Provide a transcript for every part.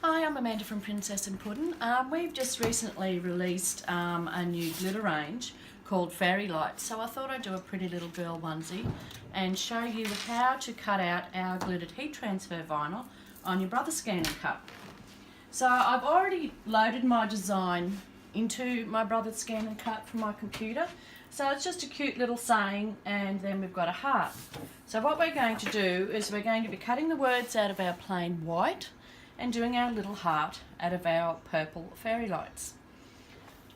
Hi, I'm Amanda from Princess and Puddin'. We've just recently released a new glitter range called Fairy Lights, so I thought I'd do a pretty little girl onesie and show you how to cut out our glittered heat transfer vinyl on your Brother Scan and Cut. So I've already loaded my design into my Brother Scan and Cut from my computer. So it's just a cute little saying, and then we've got a heart. So what we're going to do is we're going to be cutting the words out of our plain white and doing our little heart out of our purple fairy lights.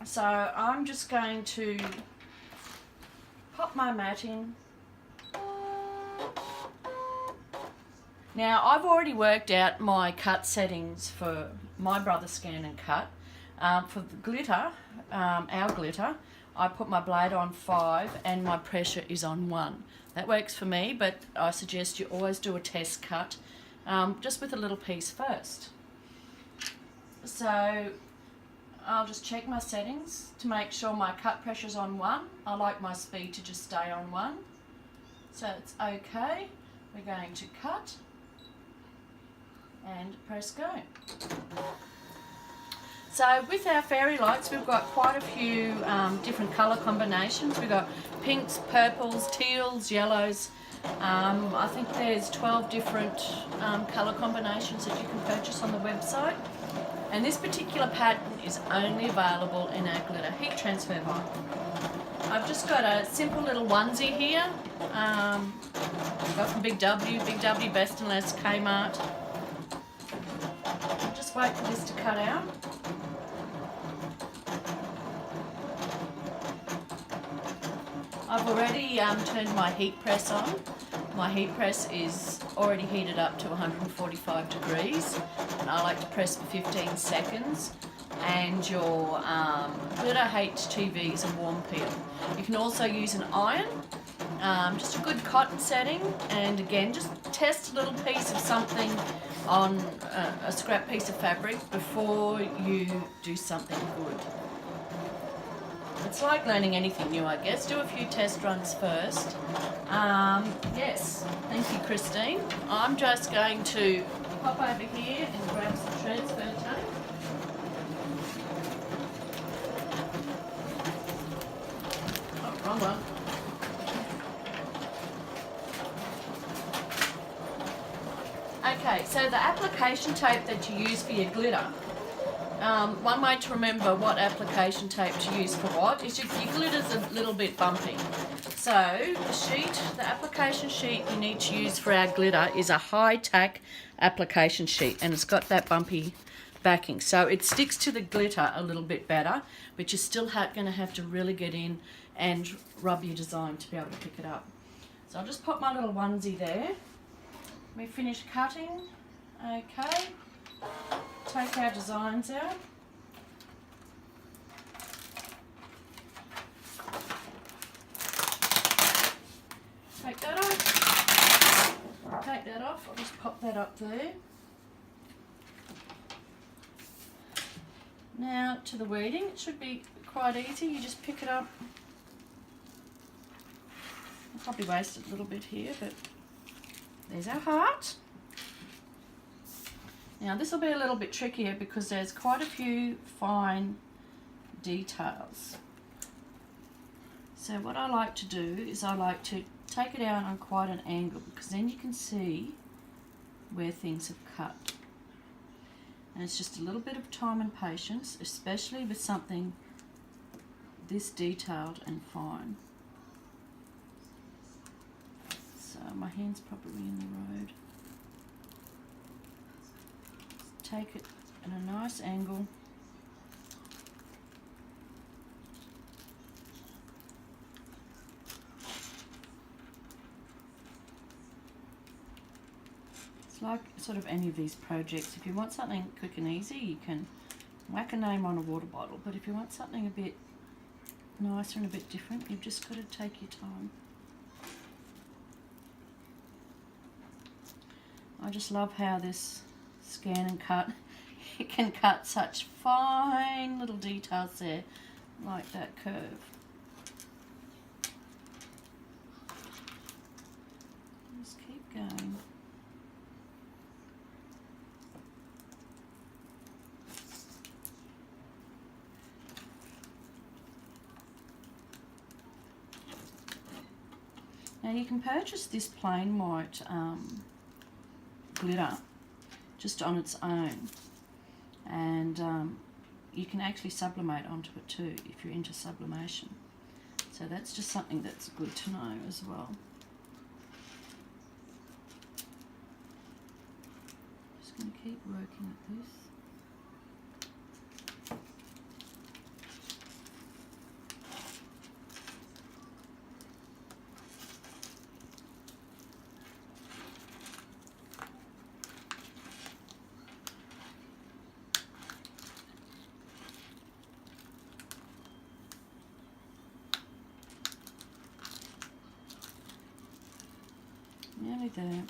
So I'm just going to pop my mat in. Now I've already worked out my cut settings for my Brother Scan and Cut. For the glitter, our glitter, I put my blade on 5 and my pressure is on 1. That works for me, but I suggest you always do a test cut just with a little piece first. So I'll just check my settings to make sure my cut pressure's on 1. I like my speed to just stay on 1. So it's okay. We're going to cut and press go. So with our fairy lights, we've got quite a few different colour combinations. We've got pinks, purples, teals, yellows. I think there's 12 different colour combinations that you can purchase on the website. And this particular pattern is only available in our glitter heat transfer vinyl. I've just got a simple little onesie here. Got from Big W, Best and Less, Kmart. I'll just wait for this to cut out. I've already turned my heat press on. My heat press is already heated up to 145 degrees, and I like to press for 15 seconds. And your glitter HTV is a warm peel. You can also use an iron, just a good cotton setting, and again just test a little piece of something on a scrap piece of fabric before you do something good. It's like learning anything new, I guess. Do a few test runs first. Yes, thank you, Christine. I'm just going to pop over here and grab some transfer tape. Oh, wrong one. Okay, so the application tape that you use for your glitter, one way to remember what application tape to use for what is your glitter's a little bit bumpy. So the application sheet you need to use for our glitter is a high tack application sheet, and it's got that bumpy backing. So it sticks to the glitter a little bit better, but you're still going to have to really get in and rub your design to be able to pick it up. So I'll just pop my little onesie there. We finished cutting. Okay. Take our designs out. Take that off. Take that off. I'll just pop that up there. Now to the weeding. It should be quite easy. You just pick it up. I'll probably waste a little bit here, but there's our heart. Now this will be a little bit trickier because there's quite a few fine details. So what I like to do is I like to take it out on quite an angle, because then you can see where things have cut. And it's just a little bit of time and patience, especially with something this detailed and fine. So my hand's probably in the road. Take it at a nice angle. It's like sort of any of these projects. If you want something quick and easy, you can whack a name on a water bottle. But if you want something a bit nicer and a bit different, you've just got to take your time. I just love how this scan and cut, you can cut such fine little details there, like that curve. Just keep going. Now you can purchase this plain white glitter just on its own, and you can actually sublimate onto it too if you're into sublimation. So that's just something that's good to know as well. Just going to keep working at this. Nearly there.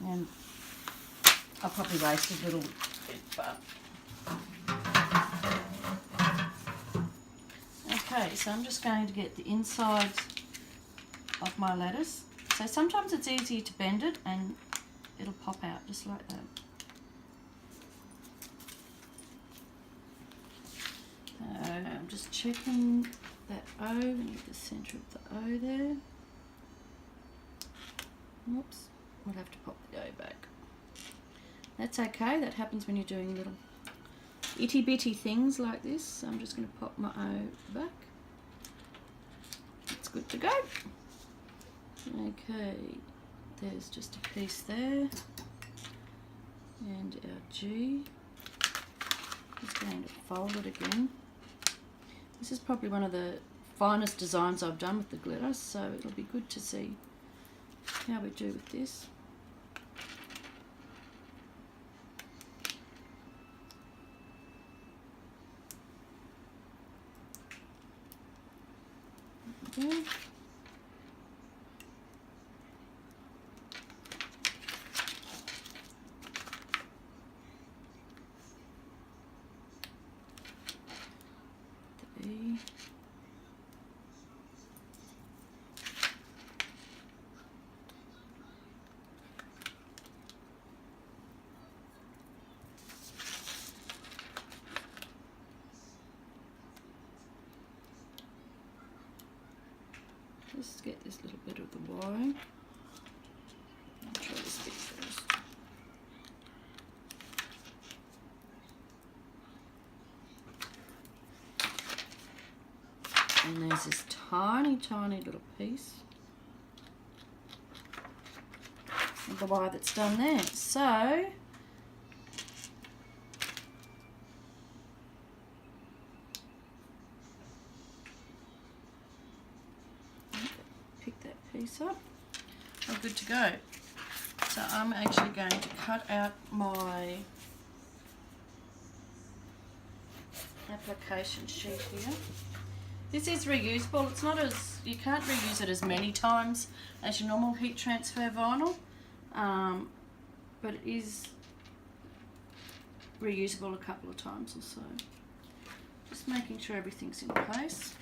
And I'll probably waste a little bit, but okay, so I'm just going to get the insides of my lettuce. So sometimes it's easier to bend it and it'll pop out just like that. I'm just checking that O, we need the centre of the O there. Oops, we'll have to pop the O back. That's okay, that happens when you're doing little itty bitty things like this. So I'm just going to pop my O back. It's good to go. Okay, there's just a piece there. And our G. Just going to fold it again. This is probably one of the finest designs I've done with the glitter, so it'll be good to see how we do with this. Okay. Just get this little bit of the Y. I'll try this bit first. And there's this tiny, tiny little piece of the Y that's done there. So pick that piece up. We're good to go. So I'm actually going to cut out my application sheet here. This is reusable. It's not as, you can't reuse it as many times as your normal heat transfer vinyl, but it is reusable a couple of times or so. Just making sure everything's in place.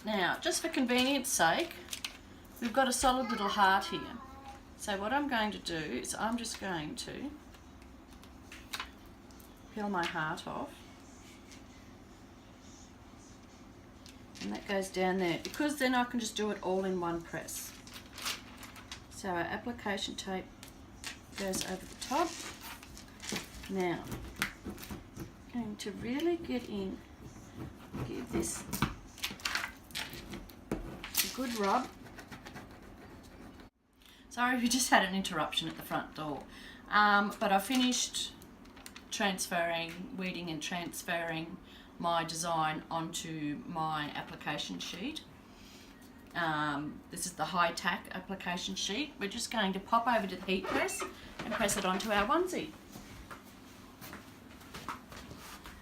Now, just for convenience sake, we've got a solid little heart here. So what I'm going to do is I'm just going to peel my heart off. And that goes down there, because then I can just do it all in one press. So our application tape goes over the top. Now, I'm going to really get in, give this a good rub. Sorry, we just had an interruption at the front door. But I finished weeding and transferring my design onto my application sheet. This is the high tack application sheet. We're just going to pop over to the heat press and press it onto our onesie.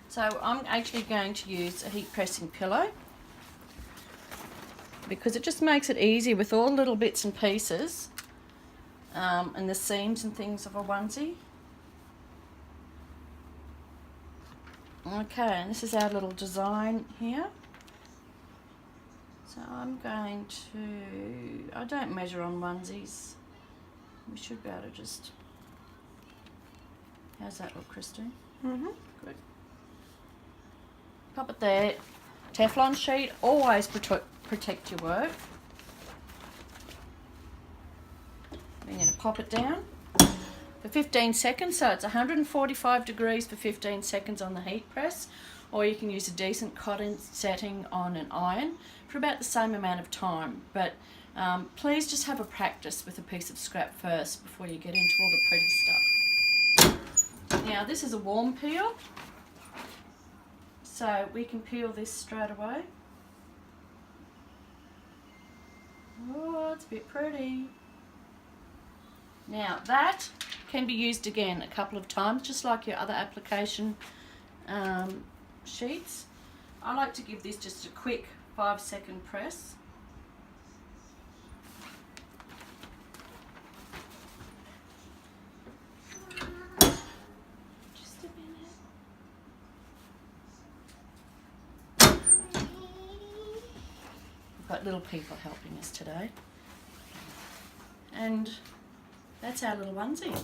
So I'm actually going to use a heat pressing pillow because it just makes it easy with all the little bits and pieces and the seams and things of a onesie. Okay, and this is our little design here. So I'm going to, I don't measure on onesies, we should be able to just... How's that look, Christine? Mm-hmm. Good. Pop it there. Teflon sheet, always protect your work. I'm going to pop it down for 15 seconds. So it's 145 degrees for 15 seconds on the heat press, or you can use a decent cotton setting on an iron for about the same amount of time. But please just have a practice with a piece of scrap first before you get into all the pretty stuff. Now this is a warm peel, so we can peel this straight away. Oh, it's a bit pretty. Now that can be used again a couple of times, just like your other application sheets. I like to give this just a quick 5-second press. Just a minute. We've got little people helping us today. And that's our little onesie.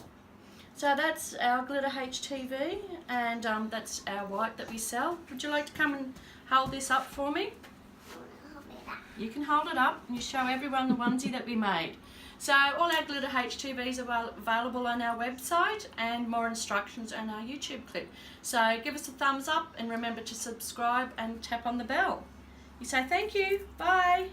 So that's our glitter HTV, and that's our white that we sell. Would you like to come and hold this up for me? You can hold it up and you show everyone the onesie that we made. So all our glitter HTVs are available on our website, and more instructions on our YouTube clip. So give us a thumbs up and remember to subscribe and tap on the bell. You say thank you. Bye.